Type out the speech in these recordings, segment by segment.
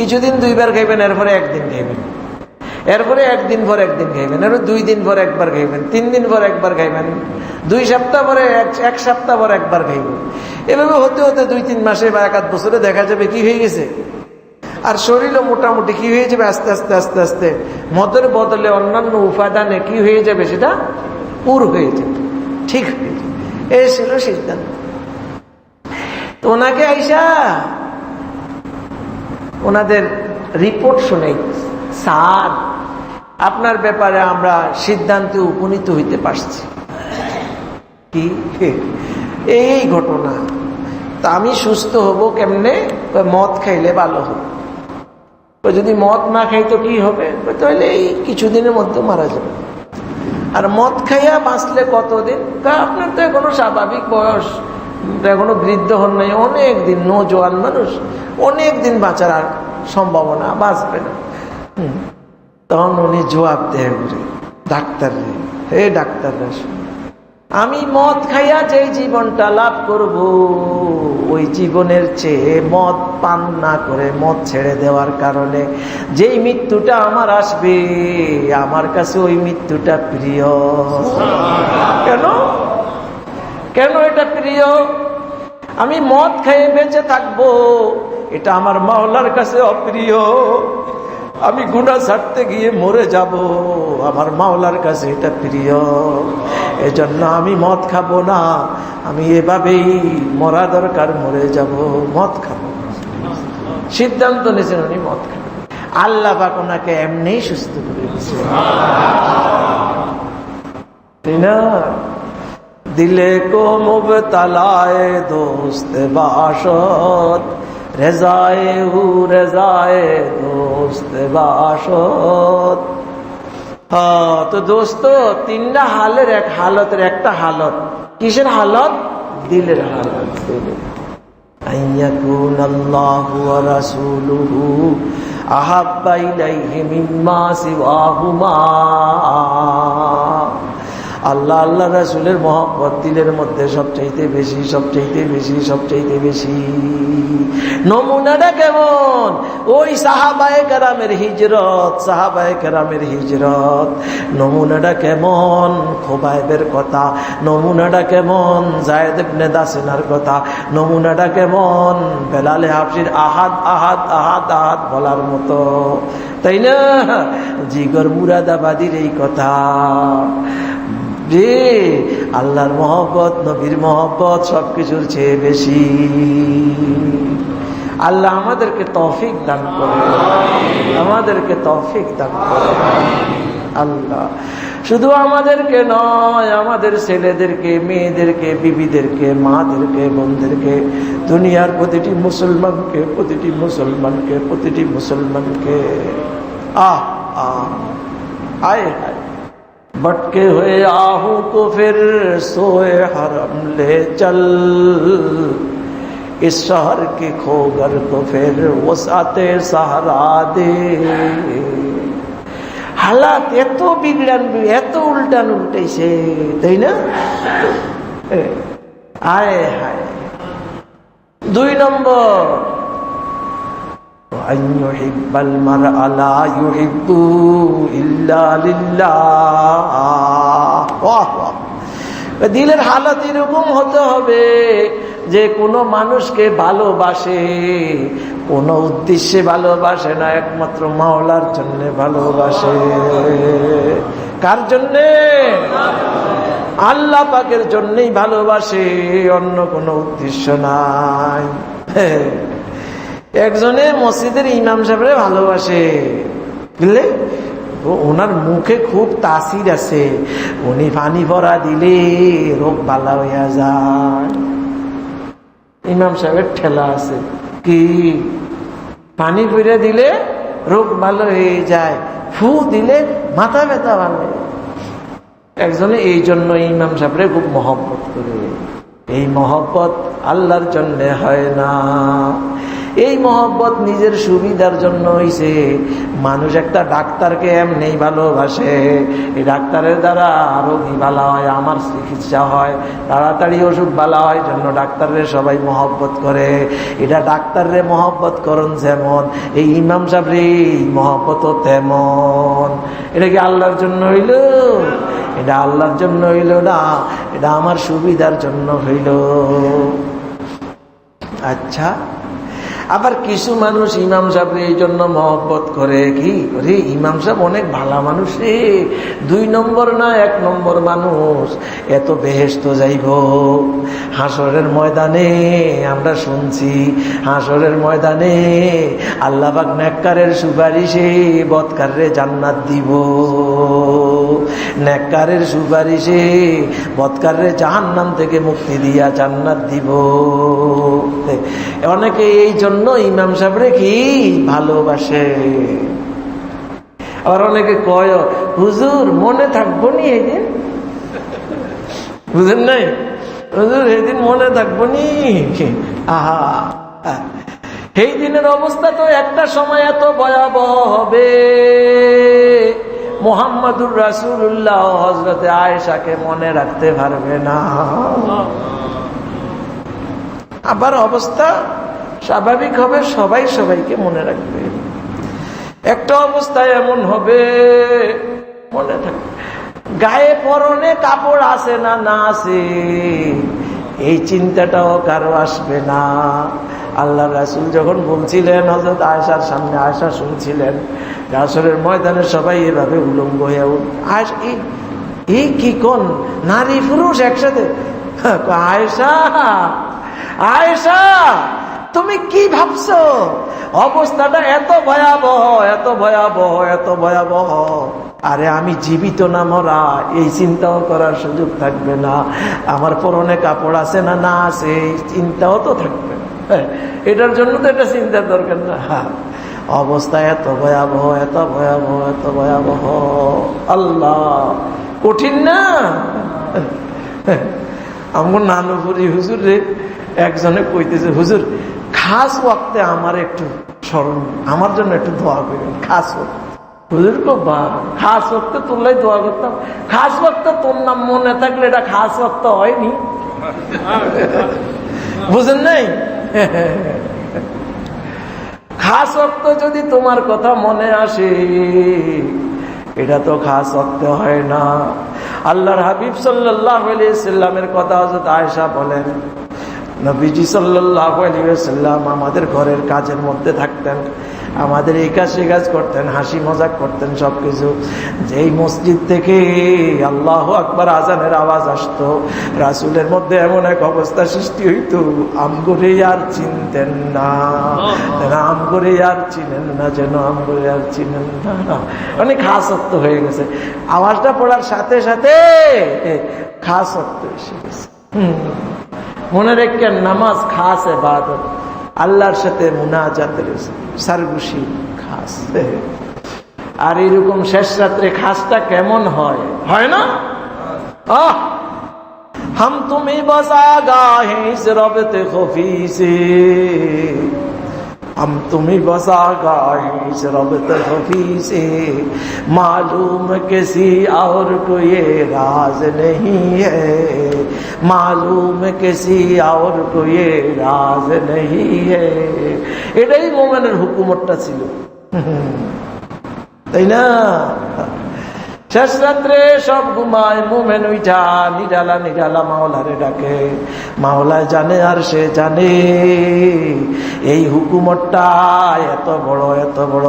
কিছুদিন 2 বার খাইবেন, এরপরে একদিন খাইবেন, এরপরে একদিন পর একদিন খাইবেন, এরপর 2 দিন পর একবার খাইবেন, 3 দিন পর একবার খাইবেন, 2 সপ্তাহ পরে 1 সপ্তাহ পর একবার খাইবেন। এভাবে হতে হতে 2-3 মাসে বা 1-8 বছরে দেখা যাবে কি হয়ে গেছে, আর শরীরও মোটামুটি কি হয়ে যাবে, আস্তে আস্তে আস্তে আস্তে মদের বদলে অন্যান্য উপাদানে কি হয়ে যাবে, সেটা পুর হয়ে যাবে, ঠিক হয়ে যাবে। এই ছিল সিদ্ধান্ত। তো ওনাকে আইসা ওনাদের রিপোর্ট শুনেই, স্যার আপনার ব্যাপারে আমরা সিদ্ধান্তে উপনীত হইতে পারছি। কি এই ঘটনা, তা আমি সুস্থ হব কেমনে? মদ খাইলে ভালো হবে। যদি মদ না খাই তো কি হবে? তাহলে এই কিছুদিনের মধ্যে মারা যাবে। আর মদ খাইয়া বাঁচলে কতদিন? আপনার তো এখনো স্বাভাবিক বয়স, এখনো বৃদ্ধ হন নাই, অনেক দিন, নৌজওয়ান মানুষ, অনেক দিন বাঁচার আর সম্ভাবনা, বাঁচবে না। তখন উনি জবাব দেয় ডাক্তার, হে ডাক্তাররা, আমি মদ খাইয়া যে জীবনটা লাভ করব, ওই জীবনের চেয়ে মদ পান না করে, মদ ছেড়ে দেওয়ার কারণে যেই মৃত্যুটা আমার আসবে, আমার কাছে ওই মৃত্যুটা প্রিয়। কেন? কেন এটা প্রিয়? আমি মদ খেয়ে বেঁচে থাকবো, এটা আমার মাওলার কাছে অপ্রিয়। আমি গুনাহ ছাড়তে গিয়ে মরে যাব, আমার মাওলার কাছে এটা প্রিয়। এজন্য আমি মদ খাবো না, আমি এভাবেই মরা দরকার, মরে যাব, মদ খাবো। সিদ্ধান্ত নিয়েছেন উনি মদ খাবেন। আল্লাহ পাক ওনাকে এমনিই সুস্থ করে দিয়েছে, তাই না? দিলে কো মুবতালায়ে দোস্ত বাশত, রেজায়ে হু রেজায়ে দোস্ত বাশত। হ্যাঁ, তো দোস্ত 3টা হালের এক হালতের একটা হালত। কিসের হালত? দিলের হালত। আইয়াকুনাল্লাহু ওয়া রাসূলুহু আহাব্বা ইলাইহি মিম্মা সিওয়াহুমা। আল্লাহ আল্লাহ রাসূলের মহব্বত দিলের মধ্যে সবচাইতে বেশি, সবচাইতে বেশি, সবচাইতে বেশি। নমুনাটা কেমন? ওই সাহাবায়ে কেরামের হিজরত, সাহাবায়ে কেরামের হিজরত। নমুনাটা কেমন? খোবাইবের কথা। নমুনাটা কেমন? যায়েদ ইবনে দাসিনার কথা। নমুনাটা কেমন? বেলালে হাবশির আহাদ আহাদ আহাদ আহাদ বলার মতো, তাই না? জিগর মুরাদাবাদীর এই কথা যে আল্লাহর মহব্বত, নবীর মহব্বত সবকিছুর চেয়ে বেশি। আল্লাহ আমাদেরকে তৌফিক দান করে, আমাদেরকে তৌফিক দান করে আল্লাহ। শুধু আমাদেরকে নয়, আমাদের ছেলেদেরকে, মেয়েদেরকে, বিবিদেরকে, মাদেরকে, বোনদেরকে, দুনিয়ার প্রতিটি মুসলমানকে, প্রতিটি মুসলমানকে, প্রতিটি মুসলমানকে আয় হায় भटके हुए आहू को फिर सोए हरम ले चल, इस शहर के खोगर को फिर वसाते सहारा दे। हालात এত বিগড়ান, এত উল্টান উল্টাইছে, তাই না? আয় হায়। 2 নম্বর, দিলের হালত এরকম হতে হবে যে কোনো মানুষকে ভালোবাসে, কোনো উদ্দেশ্যে ভালোবাসে না, একমাত্র মাওলার জন্য ভালোবাসে। কার জন্যে? আল্লাহ পাকের জন্যই ভালোবাসে, অন্য কোনো উদ্দেশ্য নাই। একজনে মসজিদের ইমাম সাহেবরে ভালোবাসে, বুঝলে? ওনার মুখে খুব তাসির আছে, উনি পানি ভরা দিলে রোগ ভালো হইয়া যায়। ইমাম সাহেবের ঠেলা আছে, কি পানি ভরে দিলে রোগ ভালো হয়ে যায়, ফু দিলে মাথা ব্যথা ভালো। একজনে এই জন্য ইমাম সাহেবরে খুব মহব্বত করে। এই মহব্বত আল্লাহর জন্য হয় না, এই মহব্বত নিজের সুবিধার জন্য হইছে। মানুষ একটা ডাক্তারকে এমনি ভালোবাসে, এই ডাক্তারের দ্বারা রোগী ভালো হয়, আমার চিকিৎসা হয়, তাড়াতাড়ি ওষুধ ভালো হয়, জন্য ডাক্তারের সবাই মহব্বত করে। এটা ডাক্তাররে মহব্বত করুন যেমন, এই ইমাম সাহেবরে মহব্বত তেমন। এটা কি আল্লাহর জন্য হইল? এটা আল্লাহর জন্য হইল না, এটা আমার সুবিধার জন্য হইল। আচ্ছা, আবার কিছু মানুষ ইমাম সাহেব এই জন্য মহব্বত করে কি, রে ইমাম সাহেব অনেক ভালো মানুষ রে, 2 নম্বর না 1 নম্বর মানুষ, এত বেহেশত যাইব। হাসরের ময়দানে আমরা শুনছি, হাসরের ময়দানে আল্লাহ পাক নেককারের সুপারিশে বদকাররে জান্নাত দিব, নেককারের সুপারিশে বদকাররে জাহান্নাম থেকে মুক্তি দিয়া জান্নাত দিব। অনেকে এই জন্য ইমাম সাহেবরে কি ভালোবাসে। আর অনেকে কয়, হুজুর মনে থাকবো নি এই দিন, বুঝেন নাই, হুজুর এই দিন মনে থাকবো নি। আহা, এই দিনের অবস্থা তো একটা সময় এত ভয়াবহ হবে, মুহাম্মাদুর রাসূলুল্লাহ হযরতে আয়েশাকে মনে রাখতে পারবে না। আবার অবস্থা স্বাভাবিক হবে, সবাই সবাইকে মনে রাখবে। একটা অবস্থায় এমন হবে মনে থাকবে, গায়ে পরনে কাপড় আছে না না আছে এই চিন্তাটাও কারো আসবে না। আল্লাহ রাসূল যখন বলছিলেন, হযরত আয়েশার সামনে আয়েশা শুনছিলেন, হাসরের ময়দানে সবাই এভাবে উলঙ্গ হয়ে আয়েশা, এই কি কোন নারী পুরুষ একসাথে, আয়েশা আয়েশা তুমি কি ভাবছো, অবস্থাটা এত ভয়াবহ, এত ভয়াবহ, এত ভয়াবহ। আরে আমি জীবিত না মরা এই চিন্তাও করার সুযোগ থাকবে না, আমার পরনে কাপড় আছে না না আছে এই চিন্তাও তো থাকবে না। এটার জন্য তো এটা চিন্তার দরকার না। অবস্থা এত ভয়াবহ, এত ভয়াবহ, এত ভয়াবহ। আল্লাহ, কঠিন না? আমার নানুপুরি হুজুর রে একজনে কইতেছে, হুজুর খাস ওয়াক্তে আমার একটু স্মরণ, আমার জন্য একটু দোয়া করবেন খাস ওয়াক্তে। হুজুর কো বা খাস ওয়াক্তে তোরলাই দোয়া করতাম, খাস ওয়াক্তে তোর নাম মনে থাকলে এটা খাস ওয়াক্ত হয়নি, বুঝেন নাই? খাস ওয়াক্ত যদি তোমার কথা মনে আসে এটা তো খাস ওয়াক্ত হয় না। আল্লাহর হাবিব সাল্লাল্লাহু আলাইহি সাল্লামের কথা হযরত আয়েশা বলেন, নবীজি সাল্লাল্লাহু আলাইহি ওয়াসাল্লাম আমাদের ঘরের কাজের মধ্যে থাকতেন, আমাদের এই কাজ সে কাজ করতেন, হাসি মজাক করতেন সবকিছু। যেই মসজিদ থেকে আল্লাহু আকবার আজানের আওয়াজ আসতো, রাসূলের মধ্যে এমন এক অবস্থা সৃষ্টি হইতো, আমগরে আর চিনতেন না, আমগরে আর চিনেন না, যেন আমগরে আর চিনেন না। অনেক খাসত্ব হয়ে গেছে, আওয়াজটা পড়ার সাথে সাথে খাসত্ব এসে গেছে। মনে রাখেন, নামাজ খাস ইবাদত, আল্লাহর সাথে মুনাজাতের সারগুশি খাস। আর এরকম শেষ রাত্রে খাসটা কেমন হয়, হয় না? हम तुम्हें बसा गाहे इस रबते खफी से, हम तुम्हें बसा गाहे इस रबते खफी से, मालूम किसी और को ये राज नहीं है, मालूम किसी और को ये राज नहीं है। এটাই মোমেনের হুকুমতটা ছিল, তাই না? শেষ রাত্রে সব ঘুমায়, মোমেন উঠা নিরালা নিরালা মাওলারে ডাকে, মাওলায় জানে আর সে জানে এই হুকুমতটা এত বড়, এত বড়।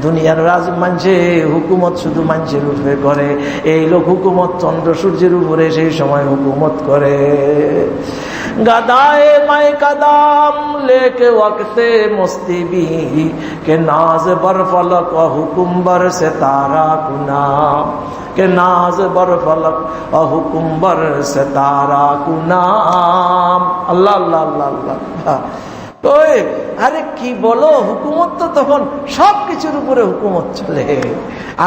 দুনিয়ার রাজ মানছে হুকুমত শুধু মানুষের উপরে করে, এই লোক হুকুমত চন্দ্র সূর্যের উপরে সেই সময় হুকুমত করে। गदाए मैं कदम लेके वक्ते मस्ती भी के नाज बर फलक हुकुम बर से तारा कुनाम, के नाज बर फलक हुकुम बर से तारा कुनाम। अल्लाह अल्लाह अल्लाह अल्लाह। ওই আরে কি বলো, হুকুমত তো তখন সবকিছুর উপরে হুকুমত চলে,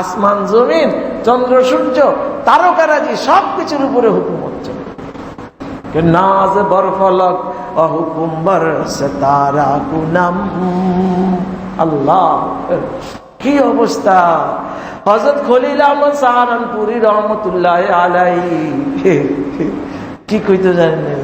আসমান জমিন চন্দ্র সূর্য তারকারাজি সবকিছুর উপরে হুকুমত চলে। नाज बरफलक अहुकुम बरस तारा कुनम। আল্লাহ কি অবস্থা! হযরত খলিল আহমদ সাহারানপুরি রহমতুল্লাহ আলাইহি কি কইতে জানেন?